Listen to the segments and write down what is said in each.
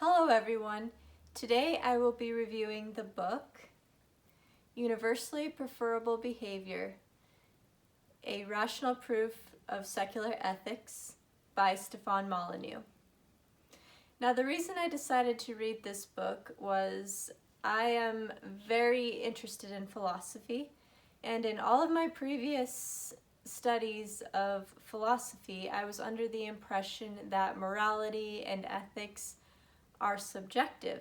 Hello everyone. Today I will be reviewing the book Universally Preferable Behaviour, A Rational Proof of Secular Ethics by Stefan Molyneux. Now the reason I decided to read this book was I am very interested in philosophy, and in all of my previous studies of philosophy I was under the impression that morality and ethics are subjective.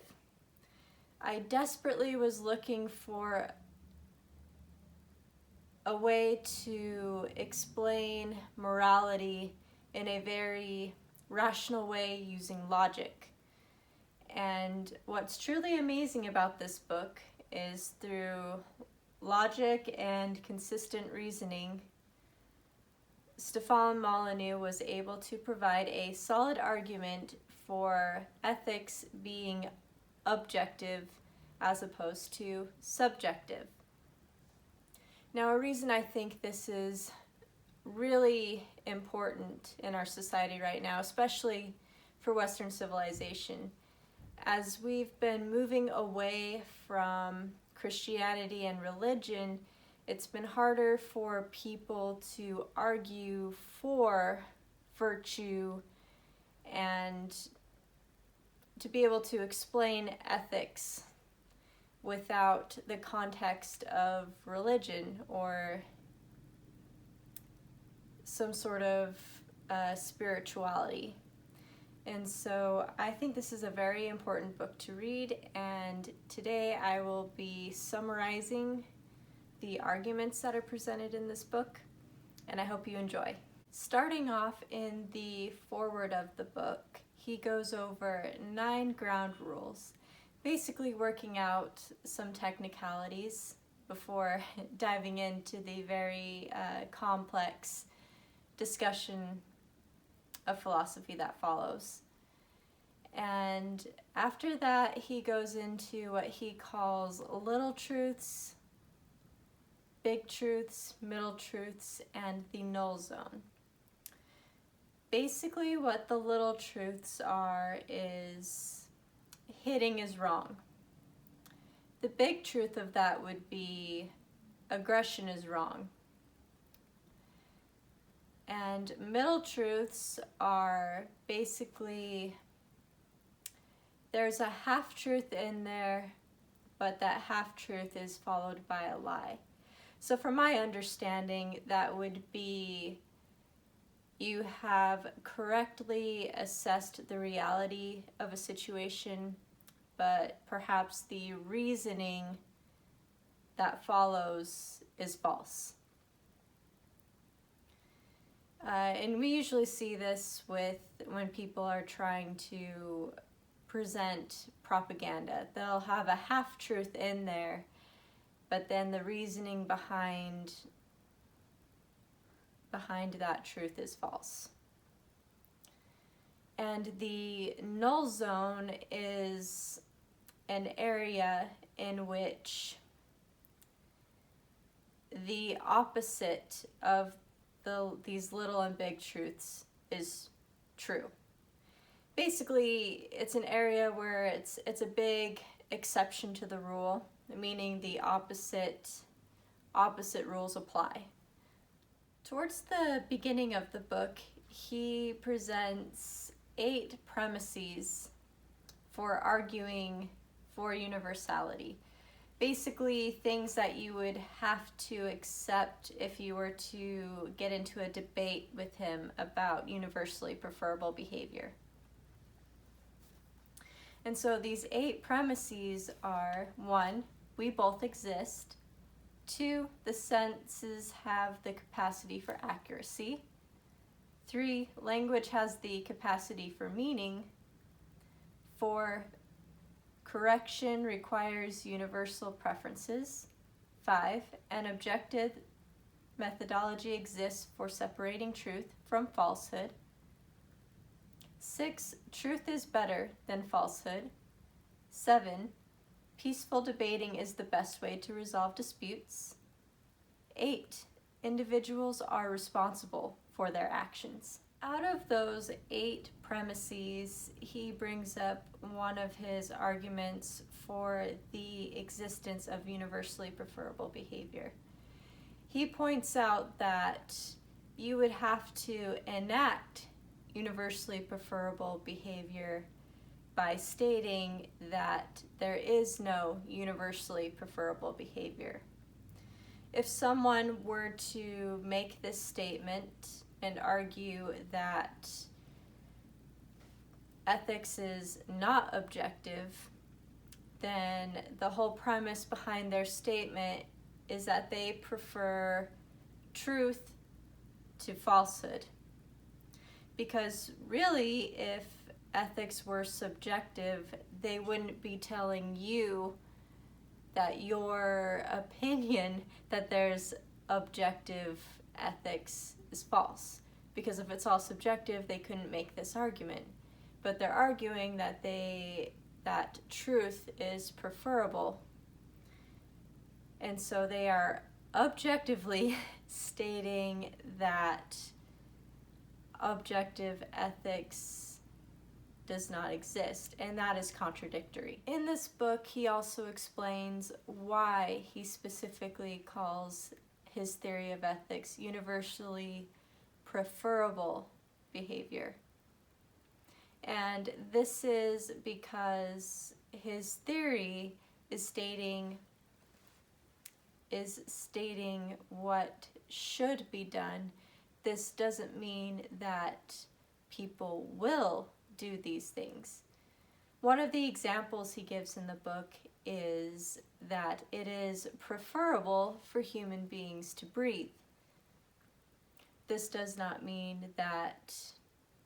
I desperately was looking for a way to explain morality in a very rational way using logic. And what's truly amazing about this book is through logic and consistent reasoning, Stefan Molyneux was able to provide a solid argument for ethics being objective as opposed to subjective. Now, a reason I think this is really important in our society right now, especially for Western civilization, as we've been moving away from Christianity and religion, it's been harder for people to argue for virtue and to be able to explain ethics without the context of religion or some sort of spirituality. And so I think this is a very important book to read, and today I will be summarizing the arguments that are presented in this book, and I hope you enjoy. Starting off in the foreword of the book, he goes over 9 ground rules, basically working out some technicalities before diving into the very complex discussion of philosophy that follows. And after that, he goes into what he calls little truths, big truths, middle truths, and the null zone. Basically, what the little truths are is hitting is wrong. The big truth of that would be aggression is wrong. And middle truths are basically there's a half-truth in there, but that half-truth is followed by a lie. So from my understanding, that would be you have correctly assessed the reality of a situation, but perhaps the reasoning that follows is false. And we usually see this with when people are trying to present propaganda. They'll have a half-truth in there, but then the reasoning behind that truth is false. And the null zone is an area in which the opposite of these little and big truths is true. Basically, it's an area where it's a big exception to the rule, meaning the opposite rules apply. Towards the beginning of the book, he presents 8 premises for arguing for universality. Basically, things that you would have to accept if you were to get into a debate with him about universally preferable behavior. And so these 8 premises are: 1, we both exist; 2, the senses have the capacity for accuracy; 3, language has the capacity for meaning; 4, correction requires universal preferences; 5, an objective methodology exists for separating truth from falsehood; 6, truth is better than falsehood; 7, peaceful debating is the best way to resolve disputes; 8, individuals are responsible for their actions. Out of those 8 premises, he brings up one of his arguments for the existence of universally preferable behavior. He points out that you would have to enact universally preferable behavior by stating that there is no universally preferable behavior. If someone were to make this statement and argue that ethics is not objective, then the whole premise behind their statement is that they prefer truth to falsehood. Because really, if ethics were subjective, they wouldn't be telling you that your opinion that there's objective ethics is false. Because if it's all subjective, they couldn't make this argument. But they're arguing that that truth is preferable. And so they are objectively stating that objective ethics does not exist, and that is contradictory. In this book, he also explains why he specifically calls his theory of ethics universally preferable behavior. And this is because his theory is stating what should be done. This doesn't mean that people will do these things. One of the examples he gives in the book is that it is preferable for human beings to breathe. This does not mean that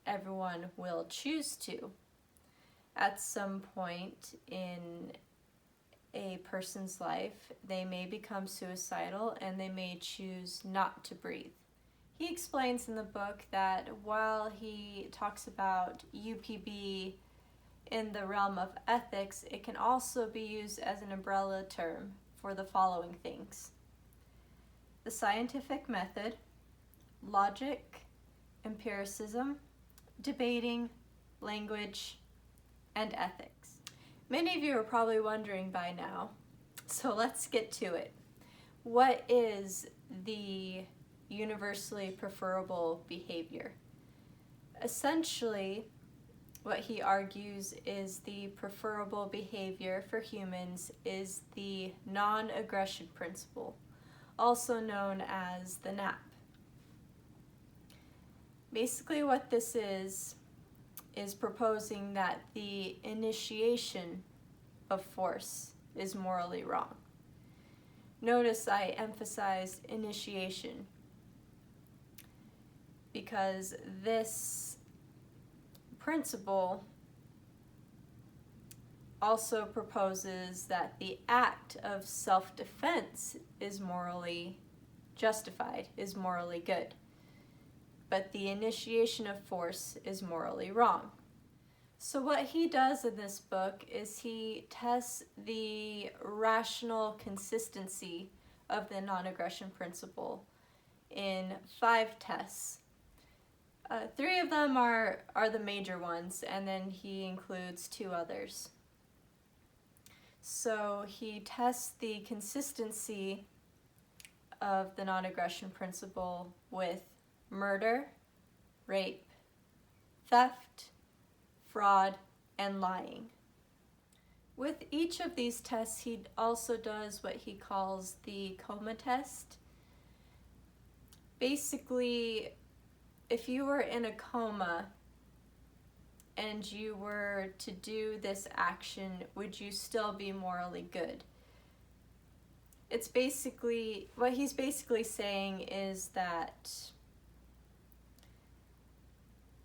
everyone will choose to. At some point in a person's life, they may become suicidal and they may choose not to breathe. He explains in the book that while he talks about UPB in the realm of ethics, it can also be used as an umbrella term for the following things: the scientific method, logic, empiricism, debating, language, and ethics. Many of you are probably wondering by now, so let's get to it. What is the universally preferable behavior? Essentially, what he argues is the preferable behavior for humans is the non-aggression principle, also known as the NAP. Basically what this is proposing that the initiation of force is morally wrong. Notice I emphasized initiation because this principle also proposes that the act of self-defense is morally justified, is morally good. But the initiation of force is morally wrong. So what he does in this book is he tests the rational consistency of the non-aggression principle in 5 tests. 3 of them are the major ones, and then he includes 2 others. So he tests the consistency of the non-aggression principle with murder, rape, theft, fraud, and lying. With each of these tests, he also does what he calls the coma test. Basically, if you were in a coma and you were to do this action, would you still be morally good? It's basically, what he's basically saying is that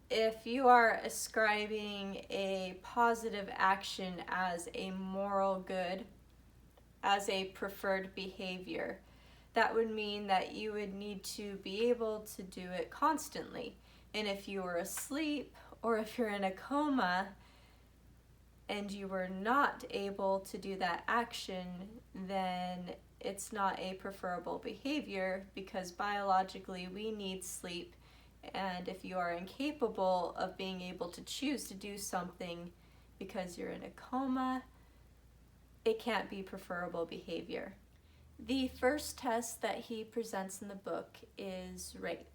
if you are ascribing a positive action as a moral good, as a preferred behavior, that would mean that you would need to be able to do it constantly. And if you were asleep or if you're in a coma and you were not able to do that action, then it's not a preferable behavior because biologically we need sleep And if you are incapable of being able to choose to do something because you're in a coma, it can't be preferable behavior. The first test that he presents in the book is rape.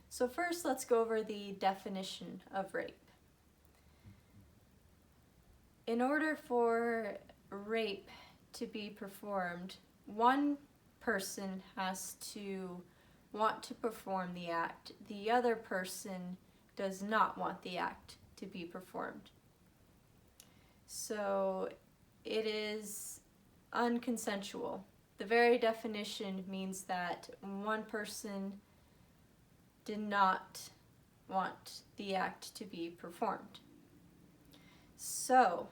So first, let's go over the definition of rape. In order for rape to be performed, one person has to want to perform the act. The other person does not want the act to be performed. So it is unconsensual. The very definition means that one person did not want the act to be performed. So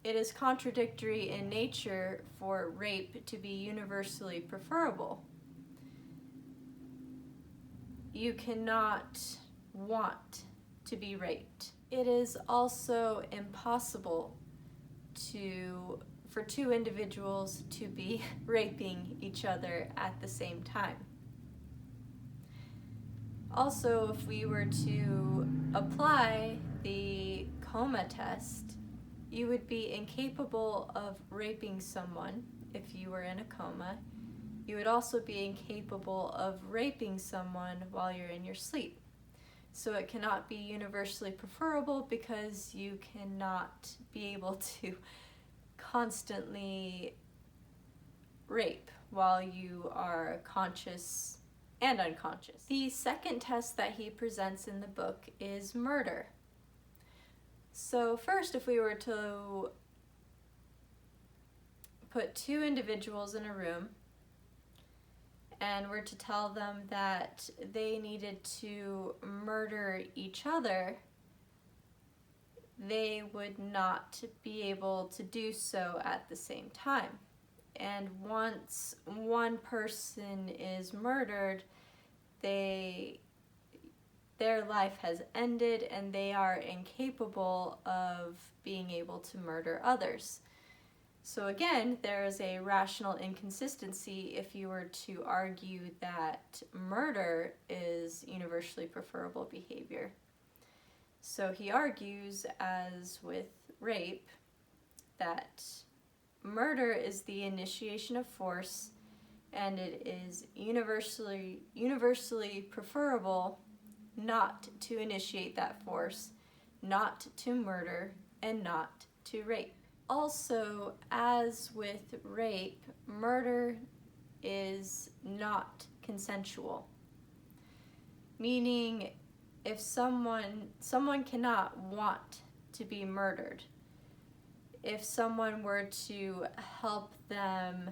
it is contradictory in nature for rape to be universally preferable. You cannot want to be raped. It is also impossible for two individuals to be raping each other at the same time. Also, if we were to apply the coma test, you would be incapable of raping someone if you were in a coma. You would also be incapable of raping someone while you're in your sleep. So it cannot be universally preferable because you cannot be able to constantly rape while you are conscious and unconscious. The second test that he presents in the book is murder. So first, if we were to put two individuals in a room and were to tell them that they needed to murder each other, they would not be able to do so at the same time. And once one person is murdered, their life has ended and they are incapable of being able to murder others. So again, there is a rational inconsistency if you were to argue that murder is universally preferable behavior. So he argues, as with rape, that murder is the initiation of force and it is universally preferable not to initiate that force, not to murder, and not to rape. Also, as with rape, murder is not consensual. Meaning, if someone cannot want to be murdered. If someone were to help them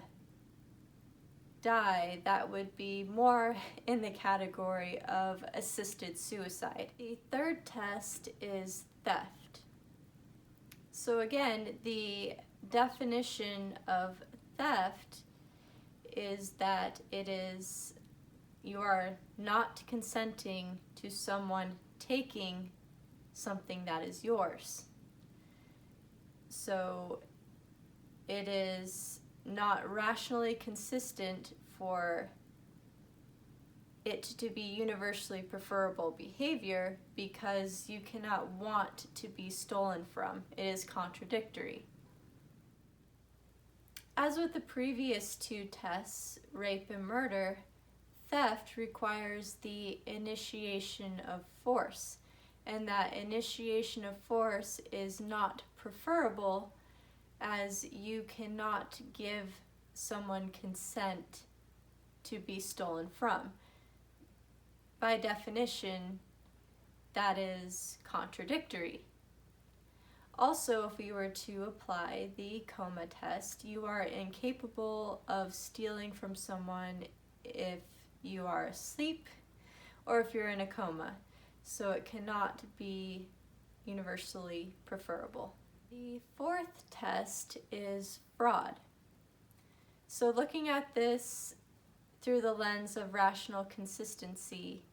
die, that would be more in the category of assisted suicide. The third test is theft. So again, the definition of theft is that you are not consenting to someone taking something that is yours. So it is not rationally consistent for it to be universally preferable behavior because you cannot want to be stolen from. It is contradictory. As with the previous two tests, rape and murder, theft requires the initiation of force, and that initiation of force is not preferable as you cannot give someone consent to be stolen from. By definition, that is contradictory. Also, if we were to apply the coma test, you are incapable of stealing from someone if you are asleep or if you're in a coma. So it cannot be universally preferable. The fourth test is fraud. So looking at this through the lens of rational consistency,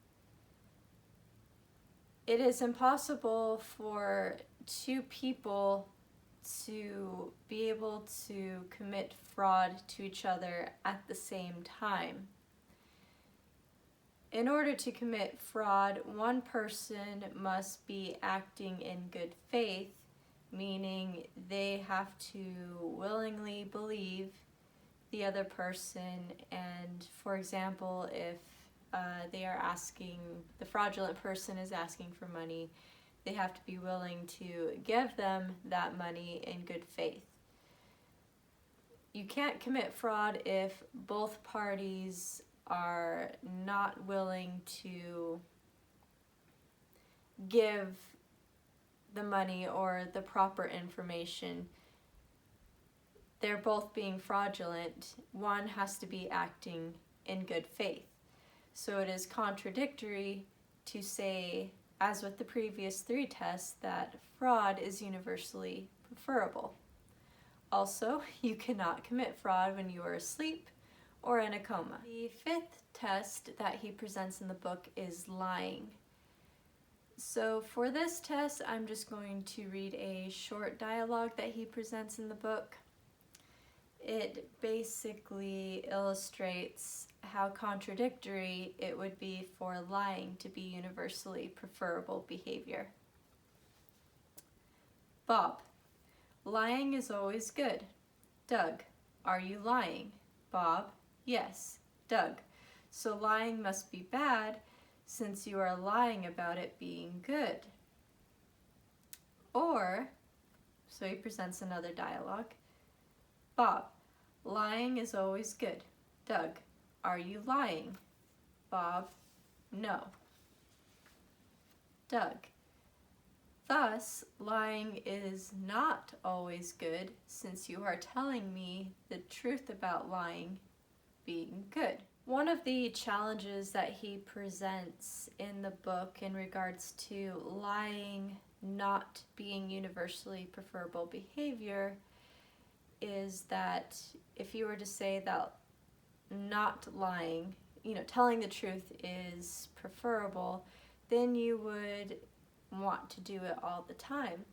it is impossible for two people to be able to commit fraud to each other at the same time. In order to commit fraud, one person must be acting in good faith, meaning they have to willingly believe the other person. And for example, if the fraudulent person is asking for money, they have to be willing to give them that money in good faith. You can't commit fraud if both parties are not willing to give the money or the proper information. They're both being fraudulent. One has to be acting in good faith. So it is contradictory to say, as with the previous 3 tests, that fraud is universally preferable. Also, you cannot commit fraud when you are asleep or in a coma. The 5th test that he presents in the book is lying. So for this test, I'm just going to read a short dialogue that he presents in the book. It basically illustrates how contradictory it would be for lying to be universally preferable behavior. Bob: lying is always good. Doug: are you lying? Bob: yes. Doug: so lying must be bad since you are lying about it being good. Or, so he presents another dialogue. Bob: lying is always good. Doug: are you lying? Bob: no. Doug: thus, lying is not always good since you are telling me the truth about lying being good. One of the challenges that he presents in the book in regards to lying not being universally preferable behavior is that if you were to say that not lying, telling the truth is preferable, then you would want to do it all the time.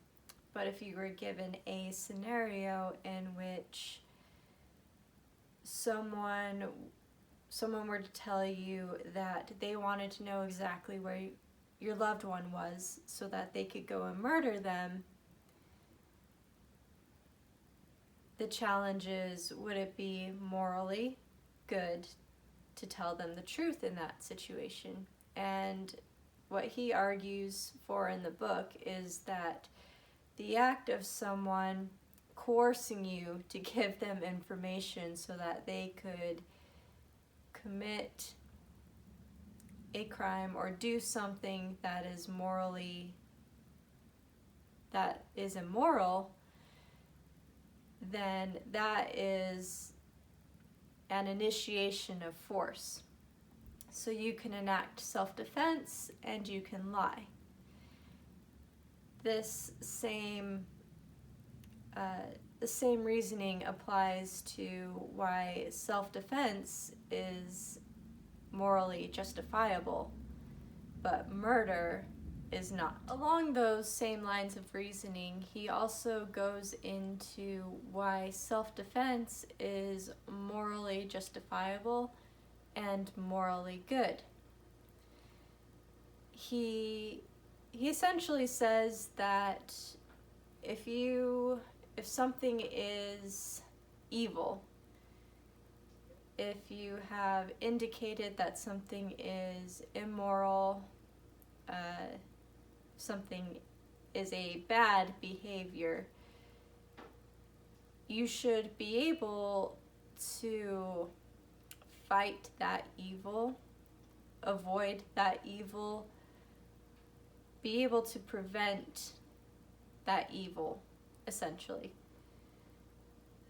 But if you were given a scenario in which someone were to tell you that they wanted to know exactly where your loved one was so that they could go and murder them, the challenge is, would it be morally good to tell them the truth in that situation? And what he argues for in the book is that the act of someone coercing you to give them information so that they could commit a crime or do something that is immoral, then that is an initiation of force. So you can enact self-defense and you can lie. The same reasoning applies to why self-defense is morally justifiable, but murder is not. Along those same lines of reasoning, he also goes into why self-defense is morally justifiable and morally good. He essentially says that if something is evil, if you have indicated that something is immoral, something is a bad behavior, you should be able to fight that evil, avoid that evil, be able to prevent that evil, essentially.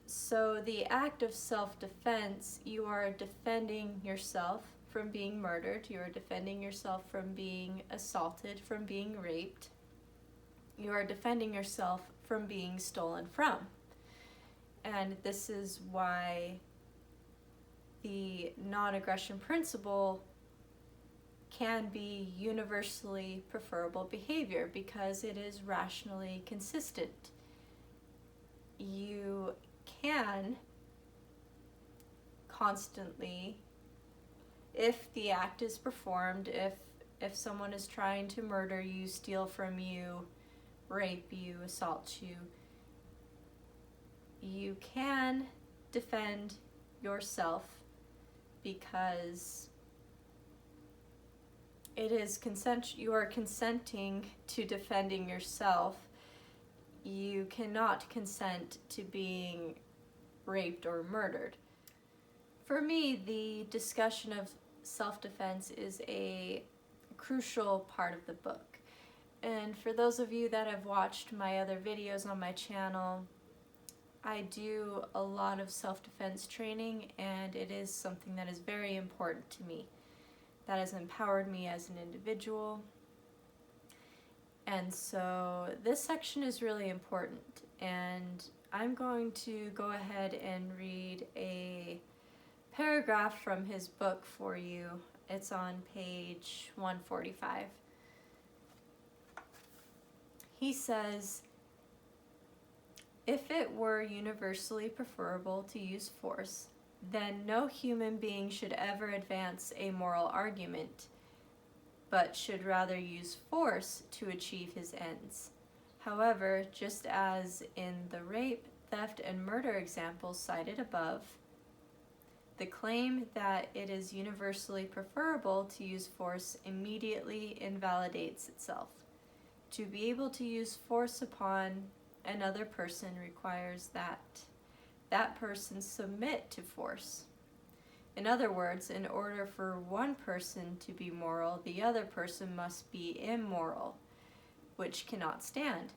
So the act of self-defense, you are defending yourself from being murdered, you are defending yourself from being assaulted, from being raped, you are defending yourself from being stolen from. And this is why the non-aggression principle can be universally preferable behavior because it is rationally consistent. You can constantly, if the act is performed, if someone is trying to murder you, steal from you, rape you, assault you, you can defend yourself because it is you are consenting to defending yourself. You cannot consent to being raped or murdered. For me, the discussion of self-defense is a crucial part of the book. And for those of you that have watched my other videos on my channel, I do a lot of self-defense training, and it is something that is very important to me. That has empowered me as an individual. And so this section is really important, and I'm going to go ahead and read a paragraph from his book for you. It's on page 145. He says, "If it were universally preferable to use force, then no human being should ever advance a moral argument, but should rather use force to achieve his ends. However, just as in the rape, theft, and murder examples cited above, the claim that it is universally preferable to use force immediately invalidates itself. To be able to use force upon another person requires that that person submit to force. In other words, in order for one person to be moral, the other person must be immoral, which cannot stand.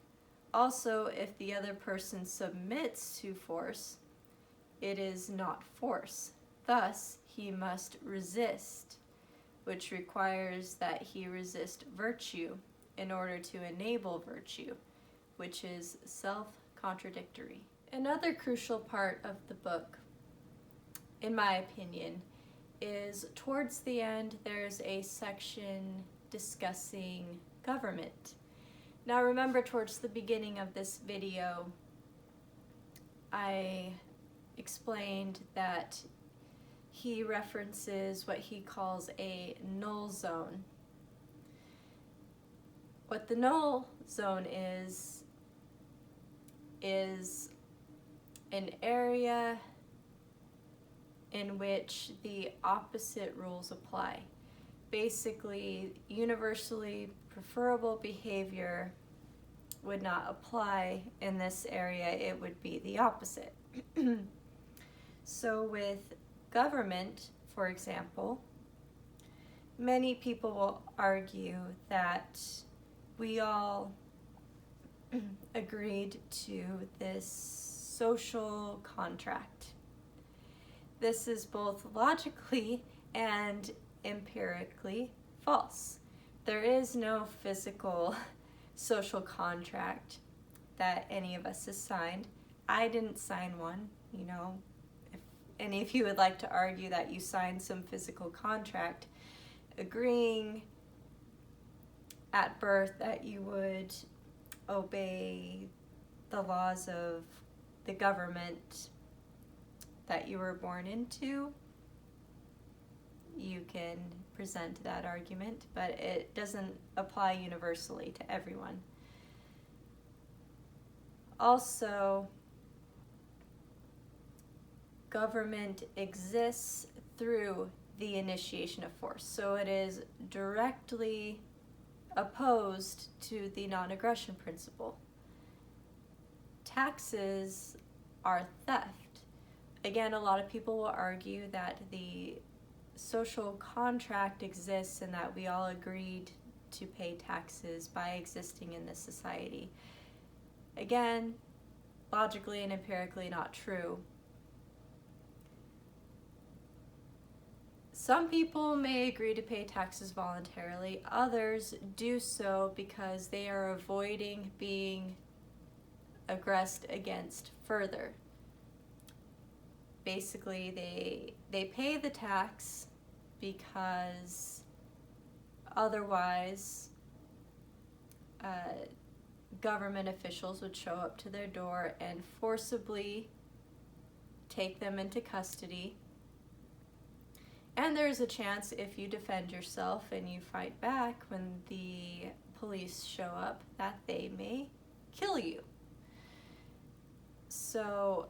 Also, if the other person submits to force, it is not force. Thus, he must resist, which requires that he resist virtue in order to enable virtue, which is self-contradictory." Another crucial part of the book, in my opinion, is towards the end there's a section discussing government. Now remember, towards the beginning of this video, I explained that he references what he calls a null zone. What the null zone is an area in which the opposite rules apply. Basically, universally preferable behavior would not apply in this area. It would be the opposite. So with government, for example, many people will argue that we all agreed to this social contract. This is both logically and empirically false. There is no physical social contract that any of us has signed. I didn't sign one. You know, if any of you would like to argue that you signed some physical contract agreeing at birth that you would obey the laws of the government that you were born into, you can present that argument, but it doesn't apply universally to everyone. Also, government exists through the initiation of force, so it is directly opposed to the non-aggression principle. Taxes are theft. Again, a lot of people will argue that the social contract exists and that we all agreed to pay taxes by existing in this society. Again, logically and empirically not true. Some people may agree to pay taxes voluntarily. Others do so because they are avoiding being aggressed against further. Basically, they pay the tax because otherwise government officials would show up to their door and forcibly take them into custody And there's a chance if you defend yourself and you fight back when the police show up that they may kill you. So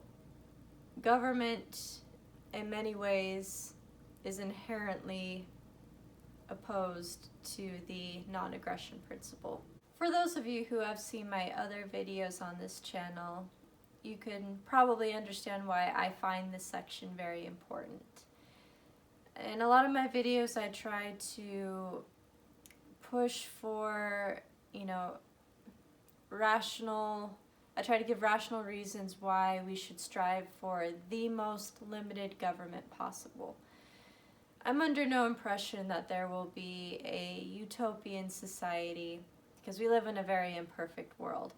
government in many ways is inherently opposed to the non-aggression principle. For those of you who have seen my other videos on this channel, you can probably understand why I find this section very important. In a lot of my videos, I try to push for, I try to give rational reasons why we should strive for the most limited government possible. I'm under no impression that there will be a utopian society, because we live in a very imperfect world.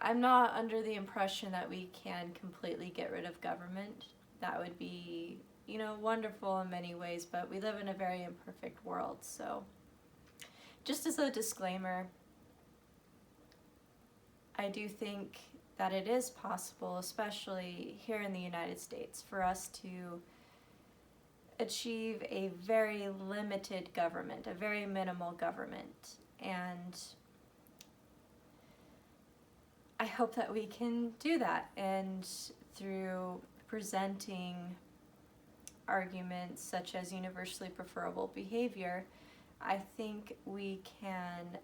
I'm not under the impression that we can completely get rid of government. That would be, wonderful in many ways, but we live in a very imperfect world. So, just as a disclaimer, I do think that it is possible, especially here in the United States, for us to achieve a very limited government, a very minimal government. And I hope that we can do that. And through presenting arguments such as universally preferable behavior, I think we can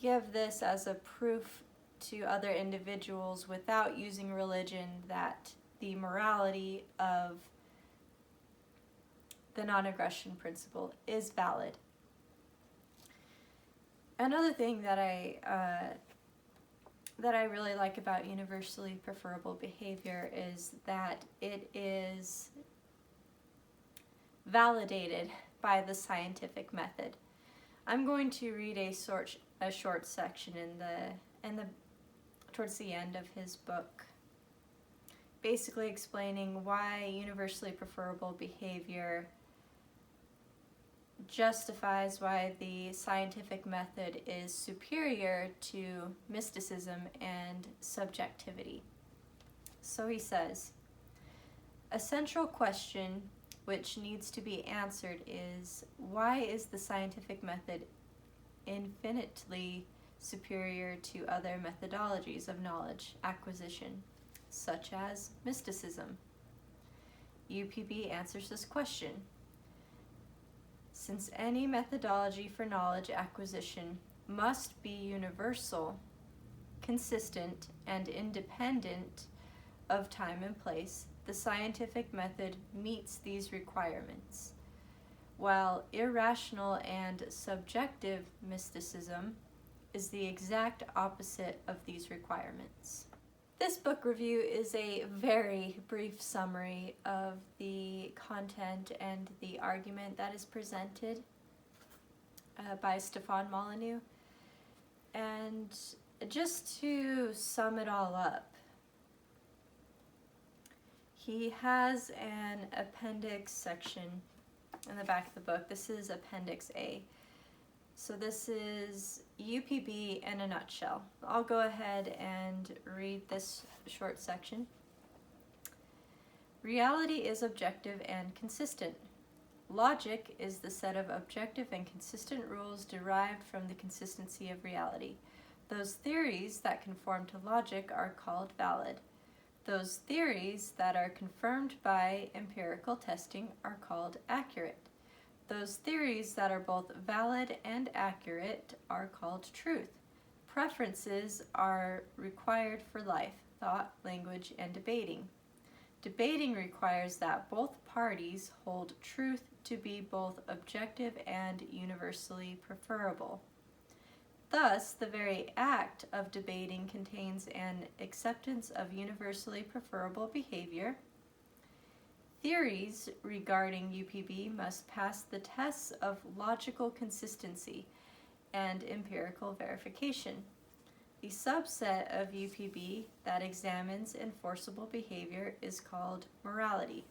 give this as a proof to other individuals without using religion that the morality of the non-aggression principle is valid. Another thing that I really like about universally preferable behavior is that it is validated by the scientific method. I'm going to read a short section towards the end of his book, basically explaining why universally preferable behavior justifies why the scientific method is superior to mysticism and subjectivity. So he says, a central question which needs to be answered is, why is the scientific method infinitely superior to other methodologies of knowledge acquisition, such as mysticism? UPB answers this question. Since any methodology for knowledge acquisition must be universal, consistent, and independent of time and place, the scientific method meets these requirements, while irrational and subjective mysticism is the exact opposite of these requirements. This book review is a very brief summary of the content and the argument that is presented by Stefan Molyneux. And just to sum it all up, he has an appendix section in the back of the book. This is Appendix A. So this is UPB in a nutshell. I'll go ahead and read this short section. Reality is objective and consistent. Logic is the set of objective and consistent rules derived from the consistency of reality. Those theories that conform to logic are called valid. Those theories that are confirmed by empirical testing are called accurate. Those theories that are both valid and accurate are called truth. Preferences are required for life, thought, language, and debating. Debating requires that both parties hold truth to be both objective and universally preferable. Thus, the very act of debating contains an acceptance of universally preferable behavior. Theories regarding UPB must pass the tests of logical consistency and empirical verification. The subset of UPB that examines enforceable behavior is called morality.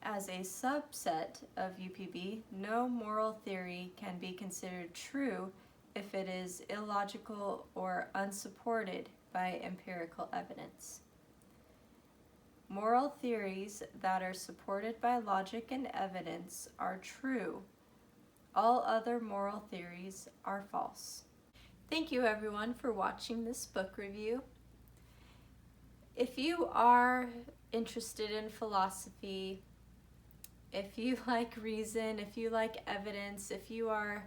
As a subset of UPB, no moral theory can be considered true if it is illogical or unsupported by empirical evidence. Moral theories that are supported by logic and evidence are true. All other moral theories are false. Thank you everyone for watching this book review. If you are interested in philosophy, if you like reason, if you like evidence, if you are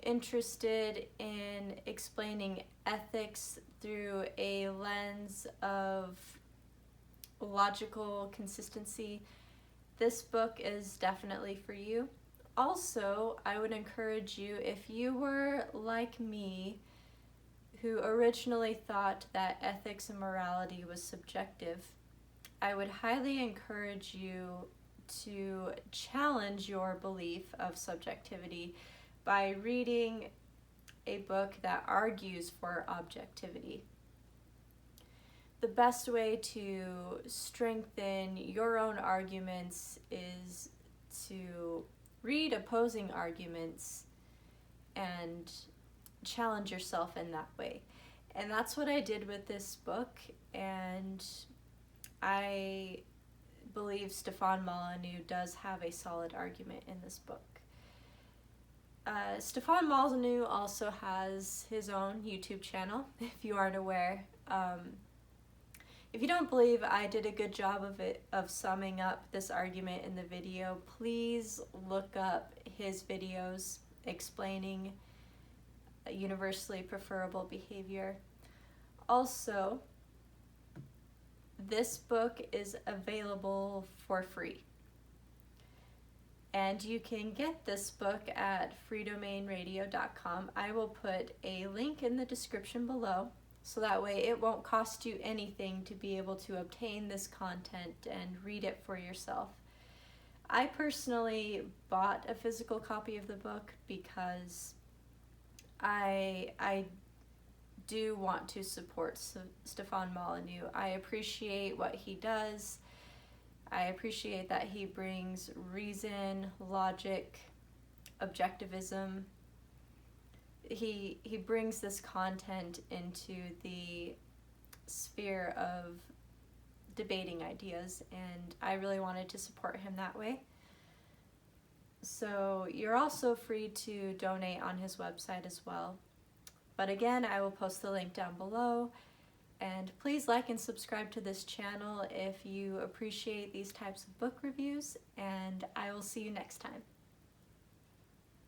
interested in explaining ethics through a lens of logical consistency, this book is definitely for you. Also, I would encourage you, if you were like me, who originally thought that ethics and morality was subjective, I would highly encourage you to challenge your belief of subjectivity by reading a book that argues for objectivity. The best way to strengthen your own arguments is to read opposing arguments and challenge yourself in that way. And that's what I did with this book, and I believe Stefan Molyneux does have a solid argument in this book. Stefan Molyneux also has his own YouTube channel, if you aren't aware. If you don't believe I did a good job of summing up this argument in the video, please look up his videos explaining universally preferable behavior. Also, this book is available for free. And you can get this book at freedomainradio.com. I will put a link in the description below, so that way it won't cost you anything to be able to obtain this content and read it for yourself. I personally bought a physical copy of the book because I do want to support Stefan Molyneux. I appreciate what he does. I appreciate that he brings reason, logic, objectivism. He brings this content into the sphere of debating ideas, and I really wanted to support him that way. So you're also free to donate on his website as well. But again, I will post the link down below. And please like and subscribe to this channel if you appreciate these types of book reviews, and I will see you next time.